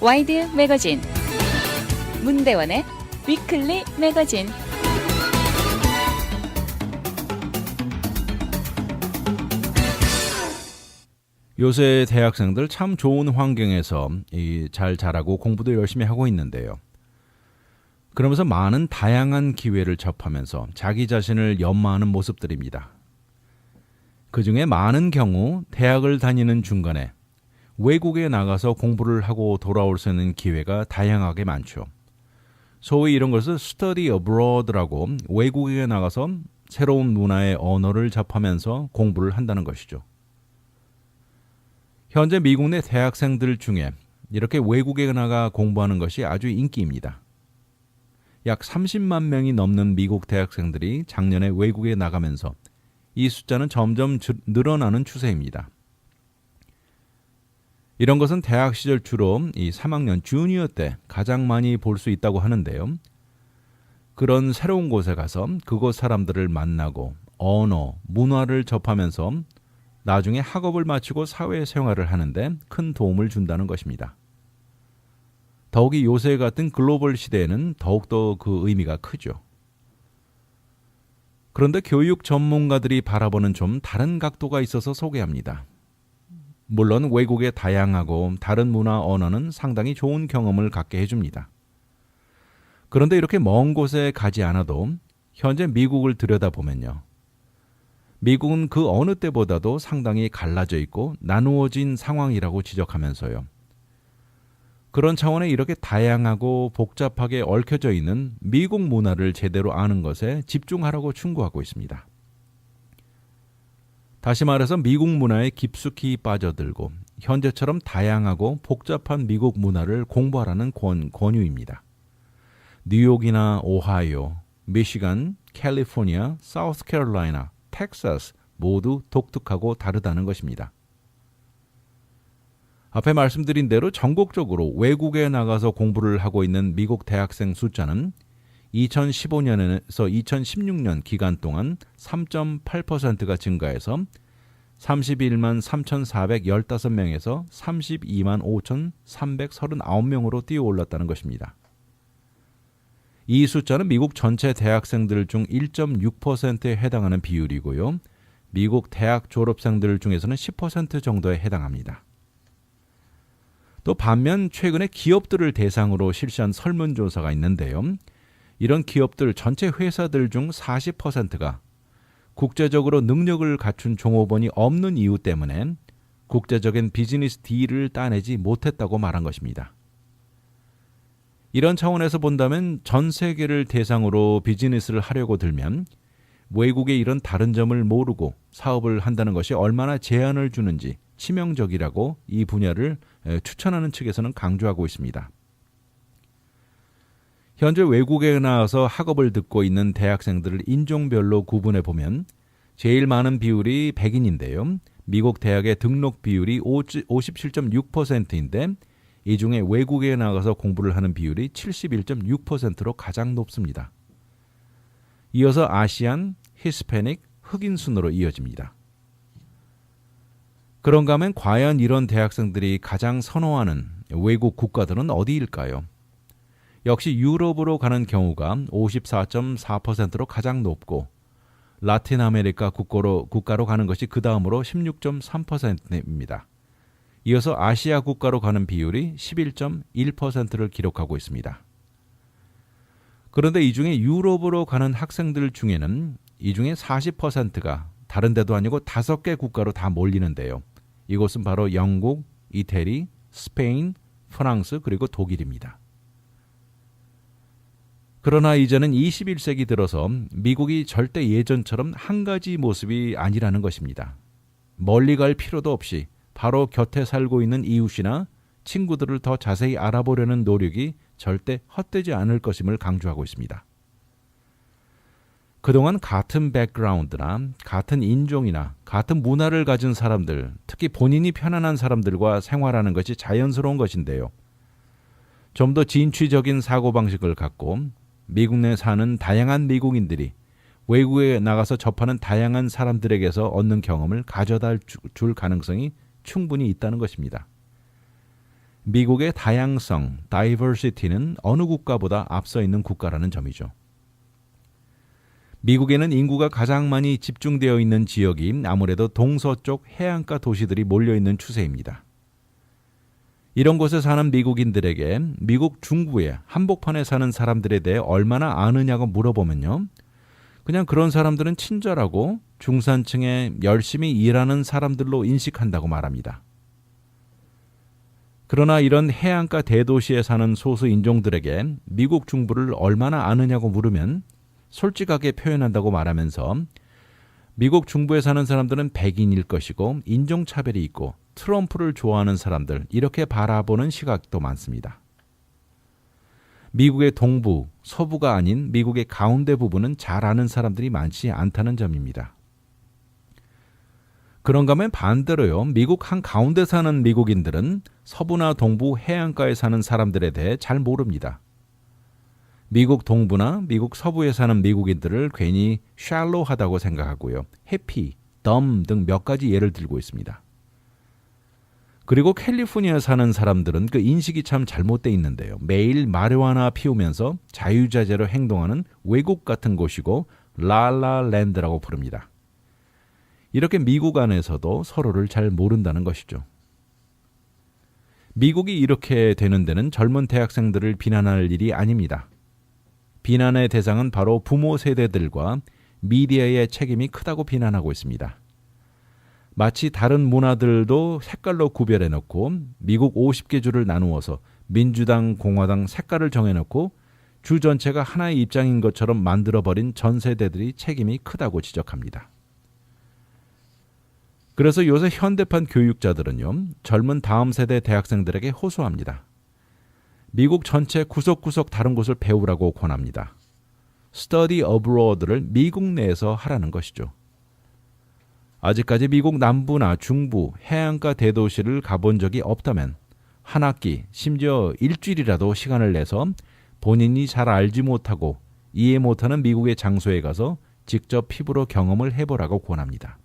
와이드 매거진 문대원의 위클리 매거진. 요새 대학생들 참 좋은 환경에서 잘 자라고 공부도 열심히 하고 있는데요. 그러면서 많은 다양한 기회를 접하면서 자기 자신을 연마하는 모습들입니다. 그중에 많은 경우 대학을 다니는 중간에 외국에 나가서 공부를 하고 돌아올 수 있는 기회가 다양하게 많죠. 소위 이런 것을 study abroad라고 외국에 나가서 새로운 문화의 언어를 접하면서 공부를 한다는 것이죠. 현재 미국 내 대학생들 중에 이렇게 외국에 나가 공부하는 것이 아주 인기입니다. 약 30만 명이 넘는 미국 대학생들이 작년에 외국에 나가면서 이 숫자는 점점 늘어나는 추세입니다. 이런 것은 대학 시절 주로 이 3학년 주니어 때 가장 많이 볼 수 있다고 하는데요. 그런 새로운 곳에 가서 그곳 사람들을 만나고 언어, 문화를 접하면서 나중에 학업을 마치고 사회생활을 하는데 큰 도움을 준다는 것입니다. 더욱이 요새 같은 글로벌 시대에는 더욱더 그 의미가 크죠. 그런데 교육 전문가들이 바라보는 좀 다른 각도가 있어서 소개합니다. 물론 외국의 다양하고 다른 문화 언어는 상당히 좋은 경험을 갖게 해줍니다. 그런데 이렇게 먼 곳에 가지 않아도 현재 미국을 들여다보면요. 미국은 그 어느 때보다도 상당히 갈라져 있고 나누어진 상황이라고 지적하면서요. 그런 차원에 이렇게 다양하고 복잡하게 얽혀져 있는 미국 문화를 제대로 아는 것에 집중하라고 충고하고 있습니다. 다시 말해서 미국 문화에 깊숙이 빠져들고 현재처럼 다양하고 복잡한 미국 문화를 공부하라는 권유입니다. 뉴욕이나 오하이오, 미시간, 캘리포니아, 사우스캐롤라이나, 텍사스 모두 독특하고 다르다는 것입니다. 앞에 말씀드린 대로 전국적으로 외국에 나가서 공부를 하고 있는 미국 대학생 숫자는 2015년에서 2016년 기간 동안 3.8%가 증가해서 31만 3,415명에서 32만 5,339명으로 뛰어올랐다는 것입니다. 이 숫자는 미국 전체 대학생들 중 1.6%에 해당하는 비율이고요. 미국 대학 졸업생들 중에서는 10% 정도에 해당합니다. 또 반면 최근에 기업들을 대상으로 실시한 설문조사가 있는데요. 이런 기업들 전체 회사들 중 40%가 국제적으로 능력을 갖춘 종업원이 없는 이유 때문에 국제적인 비즈니스 딜을 따내지 못했다고 말한 것입니다. 이런 차원에서 본다면 전 세계를 대상으로 비즈니스를 하려고 들면 외국의 이런 다른 점을 모르고 사업을 한다는 것이 얼마나 제한을 주는지 치명적이라고 이 분야를 추천하는 측에서는 강조하고 있습니다. 현재 외국에 나와서 학업을 듣고 있는 대학생들을 인종별로 구분해 보면 제일 많은 비율이 백인인데요. 미국 대학의 등록 비율이 57.6%인데 이 중에 외국에 나가서 공부를 하는 비율이 71.6%로 가장 높습니다. 이어서 아시안, 히스패닉, 흑인 순으로 이어집니다. 그런가 하면 과연 이런 대학생들이 가장 선호하는 외국 국가들은 어디일까요? 역시 유럽으로 가는 경우가 54.4%로 가장 높고 라틴 아메리카 국가로 가는 것이 그 다음으로 16.3%입니다. 이어서 아시아 국가로 가는 비율이 11.1%를 기록하고 있습니다. 그런데 이 중에 유럽으로 가는 학생들 중에는 이 중에 40%가 다른 데도 아니고 5개 국가로 다 몰리는데요. 이곳은 바로 영국, 이태리, 스페인, 프랑스 그리고 독일입니다. 그러나 이제는 21세기 들어서 미국이 절대 예전처럼 한 가지 모습이 아니라는 것입니다. 멀리 갈 필요도 없이 바로 곁에 살고 있는 이웃이나 친구들을 더 자세히 알아보려는 노력이 절대 헛되지 않을 것임을 강조하고 있습니다. 그동안 같은 백그라운드나 같은 인종이나 같은 문화를 가진 사람들, 특히 본인이 편안한 사람들과 생활하는 것이 자연스러운 것인데요. 좀 더 진취적인 사고방식을 갖고 미국 내 사는 다양한 미국인들이 외국에 나가서 접하는 다양한 사람들에게서 얻는 경험을 가져다 줄 가능성이 충분히 있다는 것입니다. 미국의 다양성, diversity는 어느 국가보다 앞서 있는 국가라는 점이죠. 미국에는 인구가 가장 많이 집중되어 있는 지역이 아무래도 동서쪽 해안가 도시들이 몰려있는 추세입니다. 이런 곳에 사는 미국인들에게 미국 중부의 한복판에 사는 사람들에 대해 얼마나 아느냐고 물어보면요. 그냥 그런 사람들은 친절하고 중산층에 열심히 일하는 사람들로 인식한다고 말합니다. 그러나 이런 해안가 대도시에 사는 소수 인종들에게 미국 중부를 얼마나 아느냐고 물으면 솔직하게 표현한다고 말하면서 미국 중부에 사는 사람들은 백인일 것이고 인종차별이 있고 트럼프를 좋아하는 사람들 이렇게 바라보는 시각도 많습니다. 미국의 동부, 서부가 아닌 미국의 가운데 부분은 잘 아는 사람들이 많지 않다는 점입니다. 그런가 하면 반대로요. 미국 한가운데 사는 미국인들은 서부나 동부 해안가에 사는 사람들에 대해 잘 모릅니다. 미국 동부나 미국 서부에 사는 미국인들을 괜히 샬로하다고 생각하고요. 해피, 덤 등 몇 가지 예를 들고 있습니다. 그리고 캘리포니아에 사는 사람들은 그 인식이 참 잘못되어 있는데요. 매일 마리화나 피우면서 자유자재로 행동하는 외국 같은 곳이고 라라랜드라고 부릅니다. 이렇게 미국 안에서도 서로를 잘 모른다는 것이죠. 미국이 이렇게 되는 데는 젊은 대학생들을 비난할 일이 아닙니다. 비난의 대상은 바로 부모 세대들과 미디어의 책임이 크다고 비난하고 있습니다. 마치 다른 문화들도 색깔로 구별해놓고 미국 50개 주를 나누어서 민주당, 공화당 색깔을 정해놓고 주 전체가 하나의 입장인 것처럼 만들어버린 전 세대들이 책임이 크다고 지적합니다. 그래서 요새 현대판 교육자들은요, 젊은 다음 세대 대학생들에게 호소합니다. 미국 전체 구석구석 다른 곳을 배우라고 권합니다. Study abroad를 미국 내에서 하라는 것이죠. 아직까지 미국 남부나 중부, 해안가 대도시를 가본 적이 없다면 한 학기, 심지어 일주일이라도 시간을 내서 본인이 잘 알지 못하고 이해 못하는 미국의 장소에 가서 직접 피부로 경험을 해보라고 권합니다.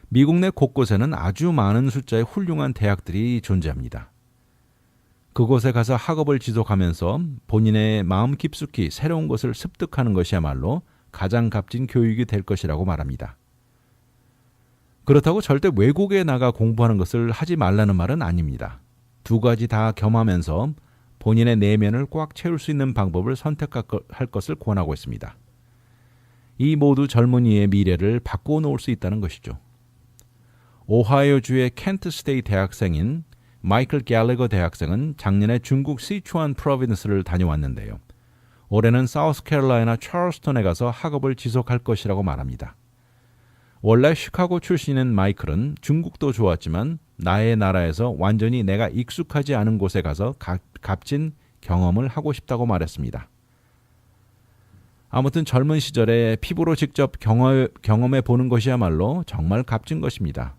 미국 내 곳곳에는 아주 많은 숫자의 훌륭한 대학들이 존재합니다. 그곳에 가서 학업을 지속하면서 본인의 마음 깊숙이 새로운 것을 습득하는 것이야말로 가장 값진 교육이 될 것이라고 말합니다. 그렇다고 절대 외국에 나가 공부하는 것을 하지 말라는 말은 아닙니다. 두 가지 다 겸하면서 본인의 내면을 꽉 채울 수 있는 방법을 선택할 것을 권하고 있습니다. 이 모두 젊은이의 미래를 바꾸어 놓을 수 있다는 것이죠. 오하이오주의 켄트 스테이트 대학생인 마이클 갤러거 대학생은 작년에 중국 시추안 프로빈스를 다녀왔는데요. 올해는 사우스캐롤라이나 찰스턴에 가서 학업을 지속할 것이라고 말합니다. 원래 시카고 출신인 마이클은 중국도 좋았지만 나의 나라에서 완전히 내가 익숙하지 않은 곳에 가서 값진 경험을 하고 싶다고 말했습니다. 아무튼 젊은 시절에 피부로 직접 경험해 보는 것이야말로 정말 값진 것입니다.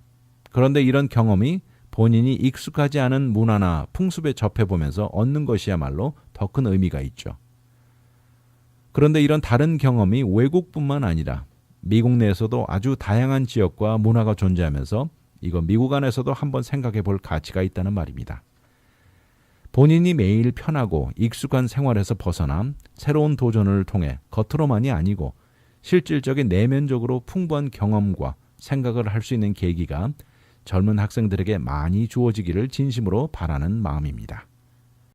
그런데 이런 경험이 본인이 익숙하지 않은 문화나 풍습에 접해보면서 얻는 것이야말로 더 큰 의미가 있죠. 그런데 이런 다른 경험이 외국뿐만 아니라 미국 내에서도 아주 다양한 지역과 문화가 존재하면서 이건 미국 안에서도 한번 생각해 볼 가치가 있다는 말입니다. 본인이 매일 편하고 익숙한 생활에서 벗어나 새로운 도전을 통해 겉으로만이 아니고 실질적인 내면적으로 풍부한 경험과 생각을 할 수 있는 계기가 젊은 학생들에게 많이 주어지기를 진심으로 바라는 마음입니다.